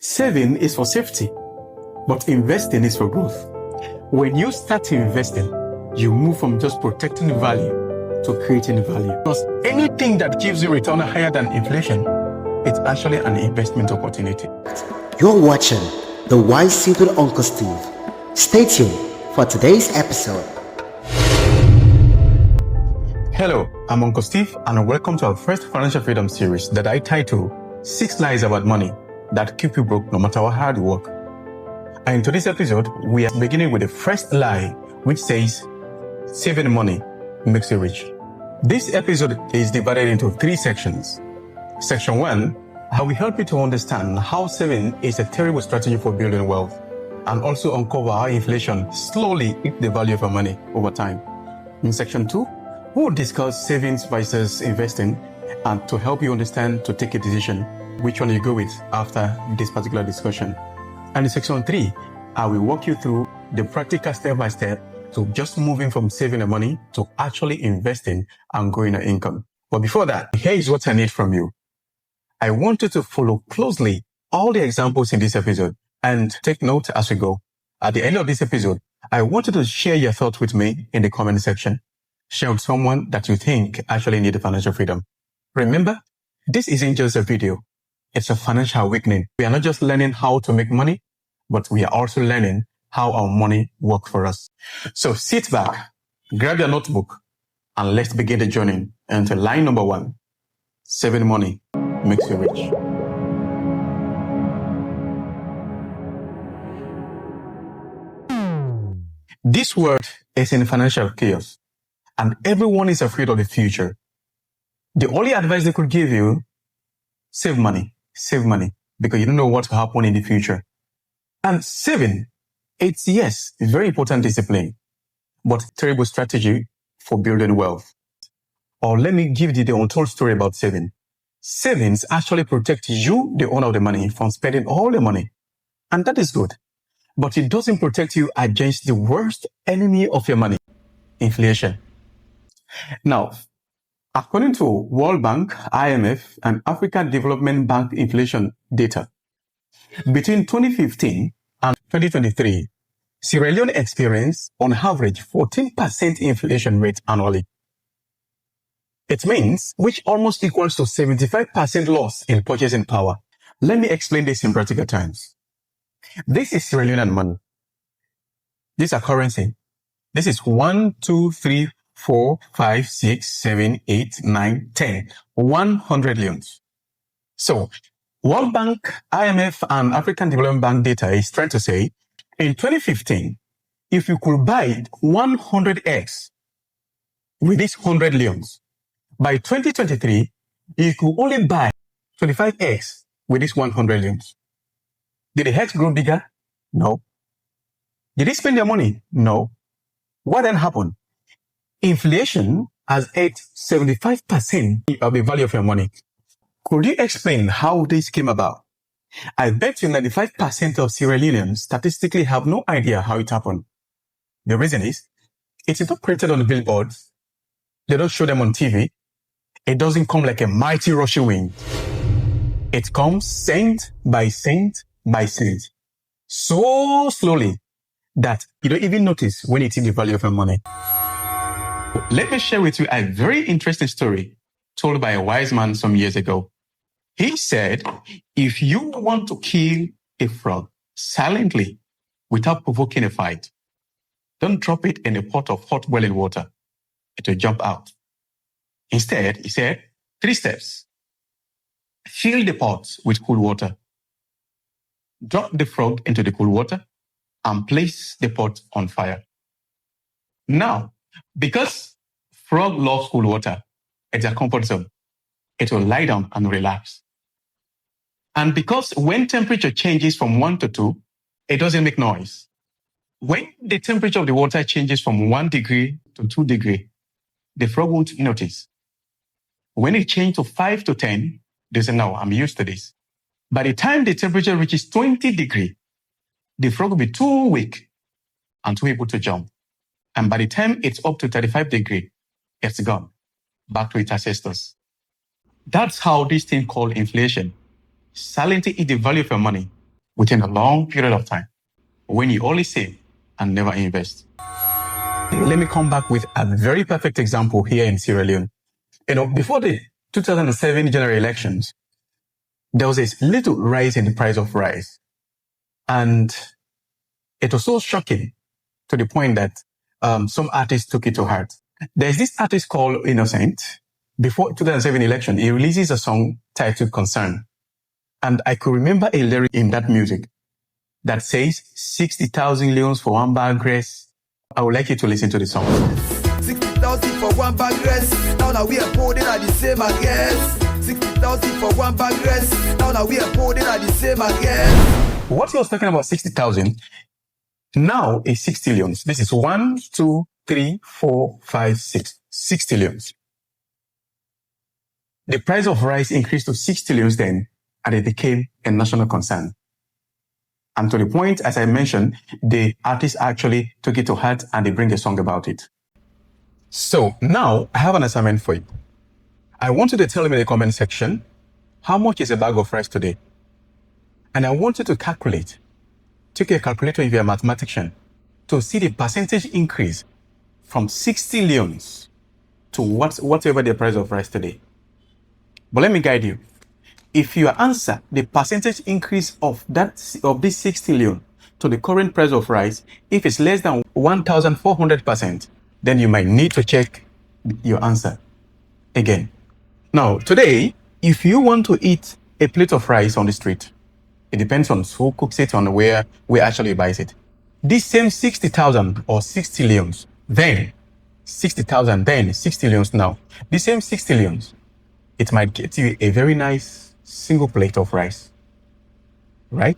Saving is for safety, but investing is for growth. When you start investing, you move from just protecting value to creating value. Because anything that gives you return higher than inflation, it's actually an investment opportunity. You're watching The Wise Simple Uncle Steve. Stay tuned for today's episode. Hello, I'm Uncle Steve, and welcome to our first financial freedom series that I title 6 Lies About Money That Keep You Broke No Matter how hard you work. And in today's episode, we are beginning with the first lie, which says, saving money makes you rich. This episode is divided into 3 sections. Section 1, I will help you to understand how saving is a terrible strategy for building wealth, and also uncover how inflation slowly eats the value of our money over time. In Section 2, we will discuss savings versus investing, and to help you understand to take a decision which one you go with after this particular discussion. And in Section 3, I will walk you through the practical step-by-step to just moving from saving the money to actually investing and growing your income. But before that, here is what I need from you. I want you to follow closely all the examples in this episode and take note as we go. At the end of this episode, I want you to share your thoughts with me in the comment section. Share with someone that you think actually needs financial freedom. Remember, this isn't just a video. It's a financial awakening. We are not just learning how to make money, but we are also learning how our money works for us. So sit back, grab your notebook, and let's begin the journey into line number 1. Saving money makes you rich. This word is in financial chaos, and everyone is afraid of the future. The only advice they could give you, save money, because you don't know what will happen in the future. And saving, it's yes, very important discipline, but terrible strategy for building wealth. Or let me give you the untold story about saving. Savings actually protect you, the owner of the money, from spending all the money. And that is good. But it doesn't protect you against the worst enemy of your money, inflation. Now, according to World Bank, IMF, and African Development Bank inflation data, between 2015 and 2023, Sierra Leone experienced, on average, 14% inflation rate annually. It means, which almost equals to 75% loss in purchasing power. Let me explain this in practical terms. This is Sierra Leonean money. These are currency. This is 1, 2, 3, 4, 5, 6, 7, 8, 9, 10. 100 leones. So, World Bank, IMF, and African Development Bank data is trying to say, in 2015, if you could buy 100 eggs with these 100 leones, by 2023, you could only buy 25 eggs with these 100 leones. Did the eggs grow bigger? No. Did they spend their money? No. What then happened? Inflation has ate 75% of the value of your money. Could you explain how this came about? I bet you 95% of Sierra Leoneans statistically have no idea how it happened. The reason is, it is not printed on the billboards. They don't show them on TV. It doesn't come like a mighty rushing wind. It comes cent by cent by cent. So slowly that you don't even notice when it is the value of your money. Let me share with you a very interesting story told by a wise man some years ago. He said, if you want to kill a frog silently without provoking a fight, don't drop it in a pot of hot boiling water. It will jump out. Instead, he said, 3 steps. Fill the pot with cool water. Drop the frog into the cool water and place the pot on fire. Now, because frog loves cool water, it's a comfort zone. It will lie down and relax. And because when temperature changes from 1 to 2, it doesn't make noise. When the temperature of the water changes from 1 degree to 2 degrees, the frog won't notice. When it changes to 5 to 10, they say, no, I'm used to this. By the time the temperature reaches 20 degrees, the frog will be too weak and too able to jump. And by the time it's up to 35 degrees, it's gone, back to its ancestors. That's how this thing called inflation silently eat the value of your money within a long period of time when you only save and never invest. Let me come back with a very perfect example here in Sierra Leone. Before the 2007 general elections, there was a little rise in the price of rice. And it was so shocking to the point that some artists took it to heart. There's this artist called Innocent. Before 2007 election, he releases a song titled Concern. And I could remember a lyric in that music that says 60,000 leons for one bag rice. I would like you to listen to the song. 60,000 for one bag rice. Now we are holding at the same again. 60,000 for one bag rice. Now we are holding at the same again. What he was talking about 60,000 now is 60 leons. This is 1, 2, 3, 4, 5, 6. 60 leons. The price of rice increased to 60 leons then, and it became a national concern. And to the point, as I mentioned, the artist actually took it to heart and they bring a song about it. So now I have an assignment for you. I want you to tell me in the comment section, how much is a bag of rice today? And I want you to calculate, take a calculator if you're a mathematician, to see the percentage increase from 60 leons to whatever the price of rice today. But let me guide you. If your answer, the percentage increase of this 60 leon to the current price of rice, if it's less than 1,400%, then you might need to check your answer again. Now, today, if you want to eat a plate of rice on the street, it depends on who cooks it, on where actually buys it. This same 60,000 or 60 leons, then 60,000, then 60 leons now. The same 60 leons, it might get you a very nice single plate of rice, right?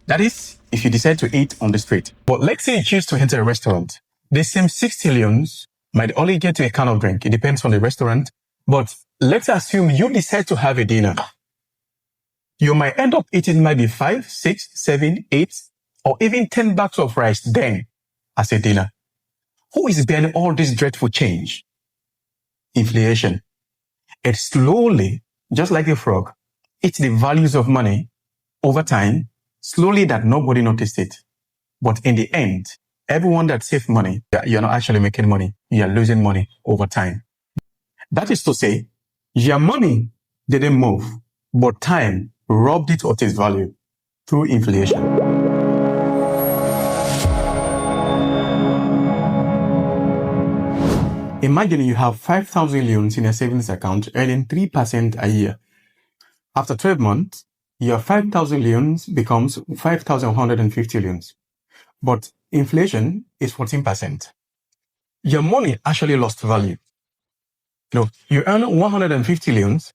That is, if you decide to eat on the street. But let's say you choose to enter a restaurant. The same 60 leons might only get you a can of drink. It depends on the restaurant. But let's assume you decide to have a dinner. You might end up eating maybe 5, 6, 7, 8, or even 10 bags of rice then as a dinner. Who is behind all this dreadful change? Inflation. It slowly, just like a frog, eats the values of money over time, slowly that nobody noticed it. But in the end, everyone that saved money, you're not actually making money. You're losing money over time. That is to say, your money didn't move, but time robbed it of its value through inflation. Imagine you have 5,000 leons in a savings account earning 3% a year. After 12 months, your 5,000 leons becomes 5,150 leons. But inflation is 14%. Your money actually lost value. You earn 150 leons,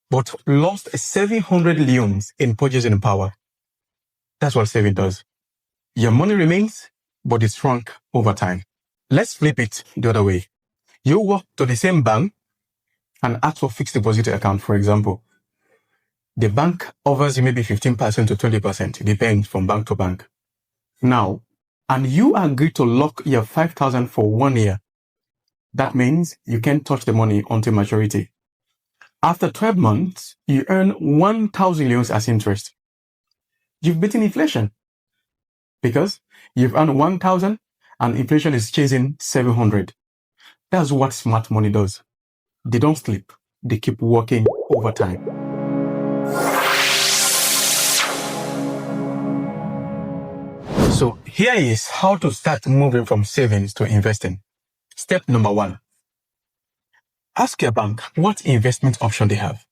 but lost 700 leons in purchasing power. That's what saving does. Your money remains, but it's shrunk over time. Let's flip it the other way. You walk to the same bank and ask for fixed deposit account, for example. The bank offers you maybe 15% to 20%. It depends from bank to bank. Now, and you agree to lock your 5,000 for 1 year. That means you can't touch the money until maturity. After 12 months, you earn 1,000 leons as interest. You've beaten inflation because you've earned 1,000 and inflation is chasing 700. That's what smart money does. They don't sleep. They keep working over time. So here is how to start moving from savings to investing. Step number 1. Ask your bank what investment option they have.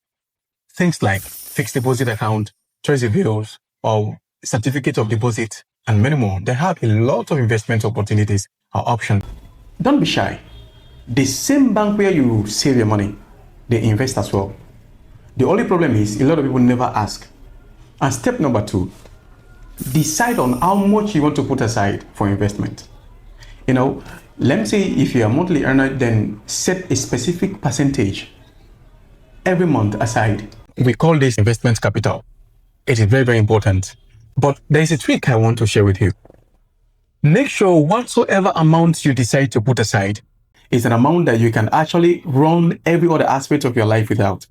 Things like fixed deposit account, treasury bills, or certificate of deposit, and many more. They have a lot of investment opportunities or options. Don't be shy. The same bank where you save your money, they invest as well. The only problem is a lot of people never ask. And step number 2, decide on how much you want to put aside for investment. Let me say if you're a monthly earner, then set a specific percentage every month aside. We call this investment capital. It is very, very important. But there is a trick I want to share with you. Make sure whatsoever amount you decide to put aside is an amount that you can actually run every other aspect of your life without.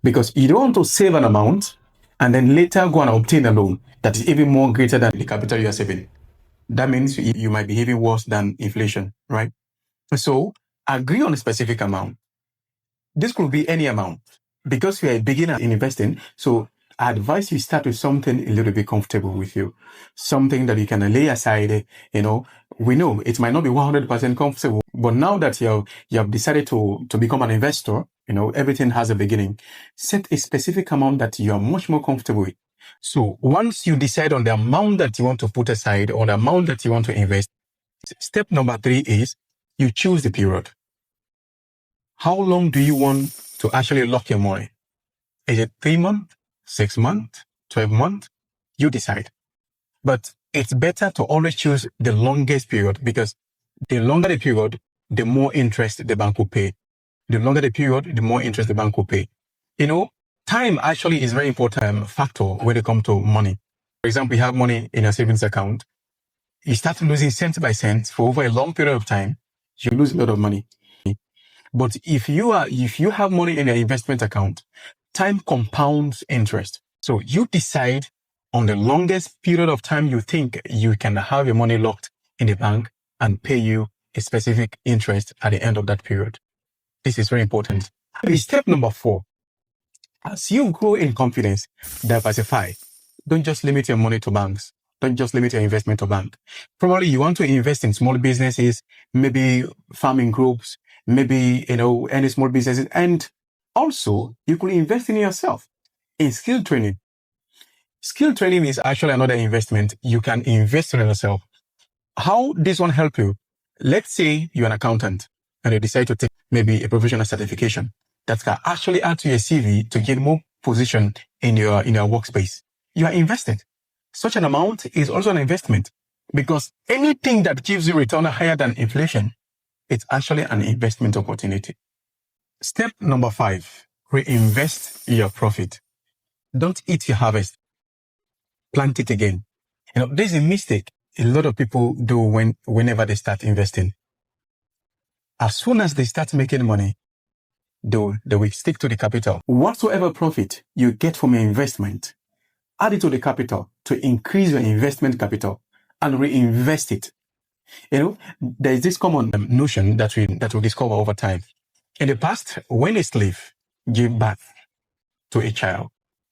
Because you don't want to save an amount and then later go and obtain a loan that is even more greater than the capital you are saving. That means you might be behaving worse than inflation, right? So agree on a specific amount. This could be any amount because you are a beginner in investing. So I advise you start with something a little bit comfortable with you, something that you can lay aside. We know it might not be 100% comfortable, but now that you have decided to become an investor, everything has a beginning. Set a specific amount that you are much more comfortable with. So once you decide on the amount that you want to put aside or the amount that you want to invest, step number 3 is you choose the period. How long do you want to actually lock your money? Is it 3 months, 6 months, 12 months? You decide. But it's better to always choose the longest period because the longer the period, the more interest the bank will pay. The longer the period, the more interest the bank will pay. Time actually is a very important factor when it comes to money. For example, you have money in a savings account. You start losing cent by cent for over a long period of time, you lose a lot of money. But if you have money in your investment account, time compounds interest. So you decide on the longest period of time you think you can have your money locked in the bank and pay you a specific interest at the end of that period. This is very important. Step number 4. As you grow in confidence, diversify. Don't just limit your money to banks. Don't just limit your investment to bank. Probably you want to invest in small businesses, maybe farming groups, maybe, any small businesses. And also you could invest in yourself in skill training. Skill training is actually another investment. You can invest in yourself. How this one help you? Let's say you're an accountant and you decide to take maybe a professional certification that can actually add to your CV to get more position in your workspace. You are invested. Such an amount is also an investment because anything that gives you return higher than inflation, it's actually an investment opportunity. Step number 5, reinvest your profit. Don't eat your harvest. Plant it again. There's a mistake a lot of people do whenever they start investing. As soon as they start making money, they will stick to the capital. Whatsoever profit you get from your investment, add it to the capital to increase your investment capital and reinvest it. There is this common notion that we discover over time. In the past, when a slave gave birth to a child,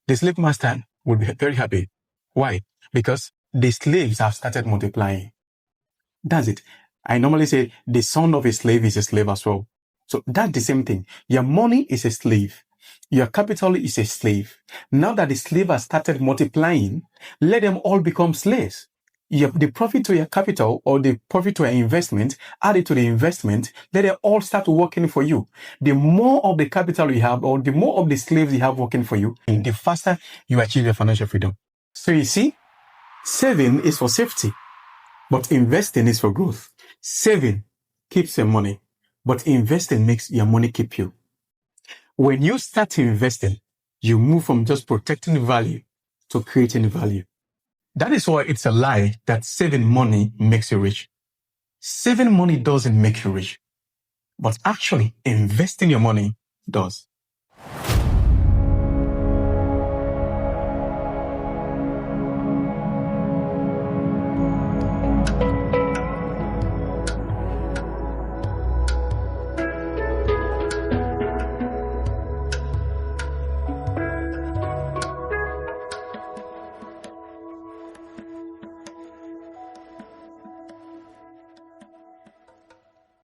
the slave master would be very happy. Why? Because the slaves have started multiplying. That's it. I normally say the son of a slave is a slave as well. So that's the same thing. Your money is a slave. Your capital is a slave. Now that the slave has started multiplying, let them all become slaves. The profit to your capital or the profit to your investment, add it to the investment, let them all start working for you. The more of the capital you have or the more of the slaves you have working for you, the faster you achieve your financial freedom. So you see, saving is for safety, but investing is for growth. Saving keeps your money, but investing makes your money keep you. When you start investing, you move from just protecting value to creating value. That is why it's a lie that saving money makes you rich. Saving money doesn't make you rich, but actually investing your money does.